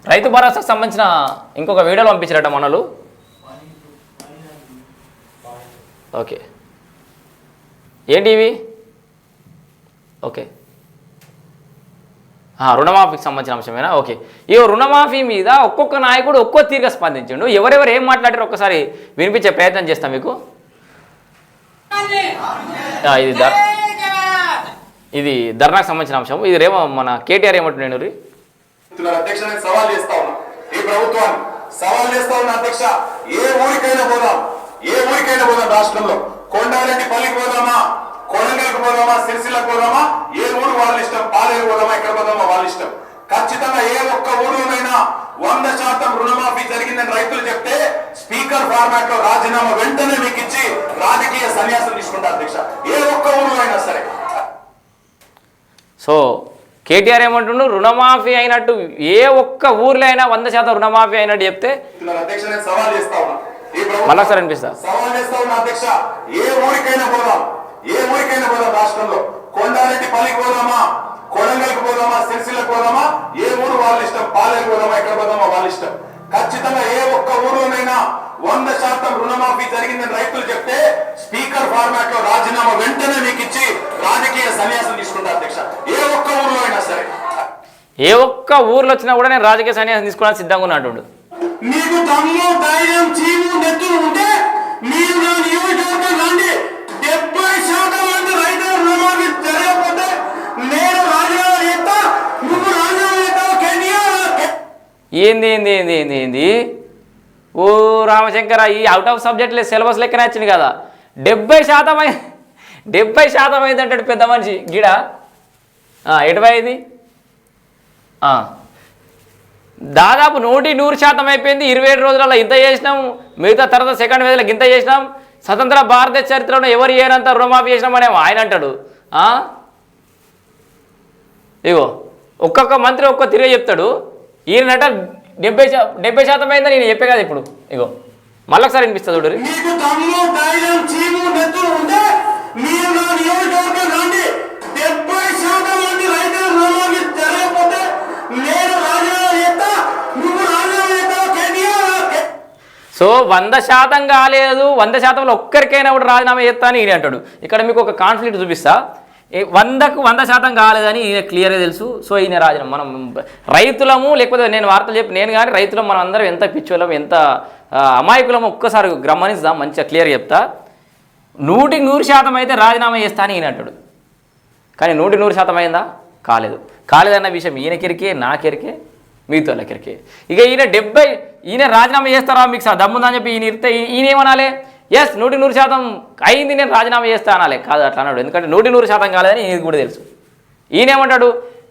రైతు భరోసాకు సంబంధించిన ఇంకొక వీడియోలు పంపించారట మనలు. ఓకే, ఏంటి ఇవి? ఓకే, రుణమాఫీకి సంబంధించిన అంశమేనా? ఓకే, ఈ రుణమాఫీ మీద ఒక్కొక్క నాయకుడు ఒక్కో తీరుగా స్పందించండు. ఎవరెవరు ఏం మాట్లాడారో ఒక్కసారి వినిపించే ప్రయత్నం చేస్తాం మీకు. ఇది ధర్నాకు సంబంధించిన అంశం. ఇది రేమో మన కేటీఆర్ ఏమంటున్నాడు అధ్యక్ష, నేను సవాల్ చేస్తా ఉన్నా ఈ ప్రభుత్వాన్ని, సవాల్ చేస్తా ఉన్నా అధ్యక్ష. ఏ ఊరికైనా పోదాం, ఏ ఊరికైనా పోదాం రాష్ట్రంలో. కొండారెడ్డి పల్లికి పోదామా, కొడంగల్కి పోదామా, సిరిసిల్లకు పోదామా, ఏ ఊరు వాళ్ళ ఇష్టం. పాలేరు పోదామా, ఎక్కడ పోదామా వాళ్ళ ఇష్టం. ఖచ్చితంగా ఏ ఒక్క ఊరిలోనైనా 100% రుణమాఫీ జరిగిందని రైతులు చెప్తే స్పీకర్ ఫార్మాట్ లో రాజీనామా వెంటనే మీకు ఇచ్చి రాజకీయ సన్యాసం తీసుకుంటారు అధ్యక్ష, ఏ ఒక్క ఊరిలో అయినా సరే. సో కేటీఆర్ ఏమంటుండు, రుణమాఫీ అయినట్టు ఏ ఒక్క ఊర్లో అయినా 100% రుణమాఫీ అయినట్టు చెప్తే అధ్యక్ష, నేను సవాల్ చేస్తా ఉన్నా మళ్ళా సార్ అనిపిస్తా సవాల్ చేస్తా ఉన్నా అధ్యక్ష. ఏ ఊరికైనా పోదాం, ఏ ఊరికైనా పోదాం రాష్ట్రంలో. కొండారెడ్డి పల్లికి పోదామా, కొడంగల్కి పోదామా, సిరిసిల్లకు పోదామా, ఏ ఊరు వాళ్ళ ఇష్టం. పాలేరు పోదామా, ఎక్కడ పోదామా వాళ్ళ ఇష్టం. ఖచ్చితంగా ఏ ఒక్క ఊరిలోనైనా 100% రుణమాఫీ జరిగిందని రైతులు చెప్తే స్పీకర్ ఫార్మాట్ లో రాజీనామా వెంటనే మీకు ఇచ్చి రాజకీయ సన్యాసం తీసుకుంటారు అధ్యక్ష, ఏ ఒక్క ఊర్లో అయినా సరే. ఏ ఒక్క ఊర్లో వచ్చినా కూడా నేను రాజకీయ సన్యాసం తీసుకోవడానికి సిద్ధంగా ఉన్నట్టు. మీకు దమ్ము, ధైర్యం, చీము, నెత్తులు ఉంటే మీరు నా నియోజకవర్గం రండి. 70% మంది రైతులు రుణమాఫీ జరగకపోతే నేను రాజీనామా చేస్తా, నువ్వు రాజీనామా చేస్తావు. ఏంది ఏంది ఏంది ఏంది ఏంది ఓ రామశంకర, ఈ అవుట్ ఆఫ్ సబ్జెక్ట్ సిలబస్ లెక్కనే వచ్చింది కదా. 70% అయింది అంటాడు పెద్ద మనిషి గిడ. ఎటువైంది? దాదాపు 100% అయిపోయింది. 27 రోజులలో ఇంత చేసినాం, మిగతా తర్వాత సెకండ్ వేదిలో ఇంత చేసినాం, స్వతంత్ర భారతదేశ చరిత్రలో ఎవరు చేయనంత రుణమాఫీ చేసినామని ఆయన అంటాడు. ఇగో ఒక్కొక్క మంత్రి ఒక్క తిరిగి చెప్తాడు. ఈయనట 70% అయిందని నేను చెప్పే కదా ఇప్పుడు. ఇగో మళ్ళొకసారి వినిపిస్తుంది చూడు. సో 100% కాలేదు, 100%లో ఒక్కరికైనా కూడా రాజీనామా చేస్తా అని ఈయన అంటాడు. ఇక్కడ మీకు ఒక కాన్ఫ్లిక్ట్ చూపిస్తా. 100% కాలేదని ఈయన క్లియర్గా తెలుసు. సో ఈయన రాజీనామా. మనం రైతులము, లేకపోతే నేను వార్తలు చెప్పి నేను కానీ రైతులం, మనం అందరం ఎంత పిచ్చోళ్ళం, ఎంత అమాయకులము ఒక్కసారి గమనిస్తాం. మంచిగా క్లియర్గా చెప్తా. 100% అయితే రాజీనామా చేస్తా అని ఈయన అంటాడు. కానీ 100% అయిందా? కాలేదు. కాలేదన్న విషయం ఈయనకెరికే, నాకెరికే, మిగతా వాళ్ళకెరికే. ఇక ఈయన రాజీనామా చేస్తారా మీకు దమ్ముందని చెప్పి ఈయన ఇస్తే ఈయన ఏమనాలి? ఎస్ 100% అయింది, నేను రాజీనామా చేస్తా అనాలి. కాదు అట్లా అన్నాడు. ఎందుకంటే 100% కాలేదని ఈయనకి కూడా తెలుసు. ఈయనేమంటాడు?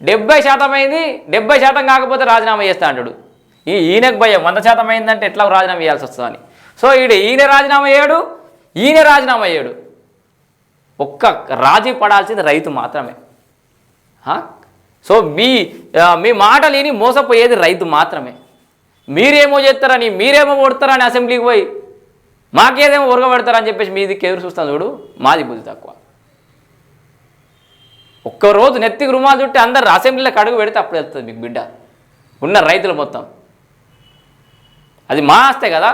70% అయింది, 70% కాకపోతే రాజీనామా చేస్తా అంటాడు. ఈయనకు భయం 100% అయిందంటే ఎట్లా రాజీనామా చేయాల్సి వస్తుందని. సో ఈయన రాజీనామా అయ్యాడు. ఒక్క రాజీ పడాల్సింది రైతు మాత్రమే. సో మీ మాట లేని మోసపోయేది రైతు మాత్రమే. మీరేమో చేస్తారని, మీరేమో కొడతారని అసెంబ్లీకి పోయి మాకేదేమో ఉరగబెడతారని చెప్పేసి మీదికి ఎదురు చూస్తాను చూడు. మాది బుద్ధి తక్కువ. ఒక్కరోజు నెత్తికి రుమాలు చుట్టి అందరు అసెంబ్లీలోకి అడుగు పెడితే అప్పుడు వెళ్తుంది మీకు బిడ్డ. ఉన్న రైతులు మొత్తం అది మా ఆస్తే కదా.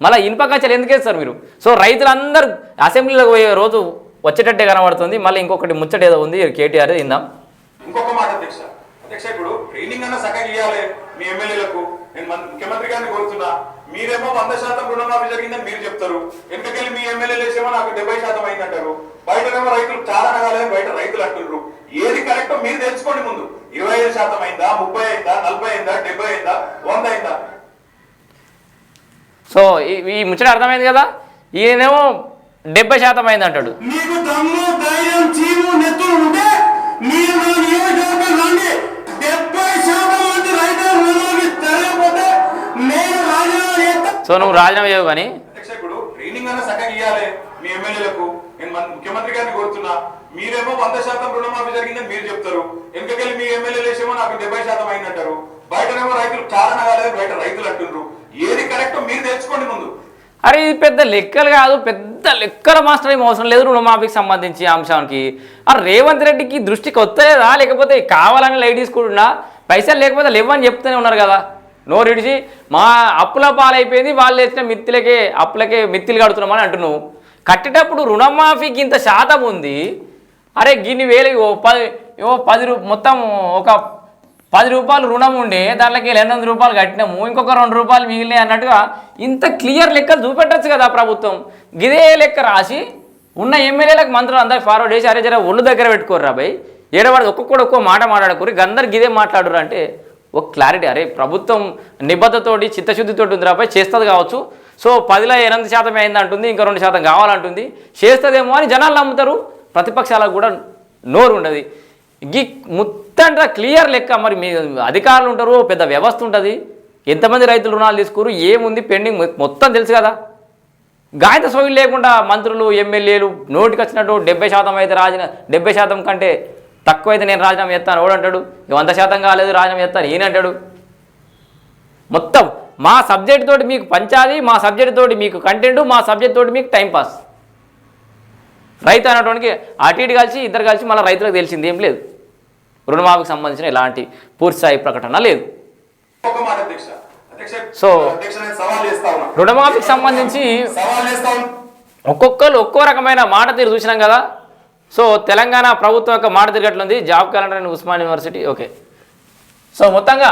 మళ్ళీ ఇనుప కచ్చలు ఎందుకు వేస్తారు మీరు? సో రైతులందరూ అసెంబ్లీలోకి పోయే రోజు వచ్చేటట్టే కనబడుతుంది. మళ్ళీ ఇంకొకటి ముచ్చట ఏదో ఉంది, కేటీఆర్ ఇందాం. ఇంకొక మాట అధ్యక్ష, ఇప్పుడు ట్రైనింగ్ అన్న సగం ఇవ్వాలి మీ ఎమ్మెల్యేలకు. నేను ముఖ్యమంత్రి గారిని కోరుతున్నా, మీరేమో 100% రుణమాఫీ జరిగిందని మీరు చెప్తారు, ఎందుకెళ్ళి మీ ఎమ్మెల్యేలు వేసేమో నాకు 70% అయిందంటారు. బయటనేమో రైతులు చాలా కాలేదని బయట రైతులు అంటున్నారు. ఏది కరెక్టో మీరు తెలుసుకోండి ముందు. 25% అయిందా, 30 అయిందా, 40 అయిందా, 70 అయిందా, 100 అయిందా? సో ఈ ముచ్చట అర్థమైంది కదా. ఈయనేమో 70% అయింది అంటాడు. మీకు దమ్ము, ధైర్యం, చీము, నెత్తులు ఉంటే మీరు నా నియోజకవర్గం రండి. 70% మంది రైతులు రుణమాఫీ జరగకపోతే నేను రాజీనామా చేస్తా. సో నువ్వు రాజీనామా చేయవు కానీ ఇప్పుడు ట్రైనింగ్ అన్న సగం ఇవ్వాలి మీ ఎమ్మెల్యేలకు. నేను ముఖ్యమంత్రి గారిని కోరుతున్నా, మీరేమో 100% రుణమాఫీ జరిగిందని మీరు చెప్తారు, ఎందుకెళ్ళి మీ ఎమ్మెల్యేలు వేసేమో నాకు 70% అయిందంటారు. బయటనేమో రైతులు చాలా కాలేదని బయట రైతులు అంటున్నారు. ఏది కరెక్టో మీరు తెలుసుకోండి ముందు. అరే ఇది పెద్ద లెక్కలు కాదు, పెద్ద లెక్కల మాస్టర్ ఏం అవసరం లేదు రుణమాఫీకి సంబంధించి అంశానికి. రేవంత్ రెడ్డికి దృష్టికి వస్తలేదా, లేకపోతే కావాలని లైట్ తీసుకుంటున్నా, పైసలు లేకపోతే లేవని చెప్తూనే ఉన్నారు కదా. నోరు ఇడిచి మా అప్పుల పాలైపోయింది, వాళ్ళు వేసిన అప్పులకే మిత్తిలు కడుతున్నామని అంటున్నావు. కట్టేటప్పుడు రుణమాఫీకి ఇంత శాతం ఉంది, అరే గిన్ని వేలు మొత్తం ఒక 10 రూపాయలు రుణం ఉండే దాంట్లోకి 800 రూపాయలు కట్టినాము, ఇంకొక 2 రూపాయలు మిగిలినాయి అన్నట్టుగా ఇంత క్లియర్ లెక్కలు చూపెట్టచ్చు కదా ప్రభుత్వం. గిదే లెక్క రాసి ఉన్న ఎమ్మెల్యేలకు మంత్రులు అందరికి ఫార్వర్డ్ చేసి అరే జర ఒళ్ళు దగ్గర పెట్టుకోరు రాబాయ్, ఏడవాడు ఒక్కొక్క మాట మాట్లాడకూరి అందరు గిదే మాట్లాడరు అంటే ఒక క్లారిటీ. అరే ప్రభుత్వం నిబద్ధతోటి చిత్తశుద్ధితోటి ఉంది రాబాయ్, చేస్తుంది కావచ్చు. సో 10లో 8% అయింది అంటుంది, ఇంకా 2% కావాలంటుంది, చేస్తుందేమో అని జనాలు నమ్ముతారు. ప్రతిపక్షాలకు కూడా నోరు ఉండదు. మొత్తం క్లియర్ లెక్క. మరి మీ అధికారులు ఉంటారు, పెద్ద వ్యవస్థ ఉంటుంది, ఎంతమంది రైతులు రుణాలు తీసుకురు, ఏముంది పెండింగ్ మొత్తం తెలుసు కదా. గాయత సోయిలు లేకుండా మంత్రులు ఎమ్మెల్యేలు నోటికి వచ్చినట్టు 70% అయితే 70% కంటే తక్కువైతే నేను రాజీనామా చేస్తాను ఎవడు అంటాడు, 100% కాలేదు రాజీనామా చేస్తాను ఈయన అంటాడు. మొత్తం మా సబ్జెక్ట్ తోటి మీకు పంచాలి, మా సబ్జెక్ట్ తోటి మీకు కంటెంట్, మా సబ్జెక్ట్ తోటి మీకు టైంపాస్. రైతు అన్నటువంటి అటు ఇటు కలిసి ఇద్దరు కలిసి మళ్ళీ రైతులకు తెలిసింది ఏం లేదు, రుణమాఫీకి సంబంధించిన ఎలాంటి పూర్తిస్థాయి ప్రకటన లేదు. సో రుణమాఫీకి సంబంధించి ఒక్కొక్కరు ఒక్కో రకమైన మాట తీరు చూసినాం కదా. సో తెలంగాణ ప్రభుత్వం యొక్క మాట తిరగట్లుంది. Job calendar and Osmania university okay. So మొత్తంగా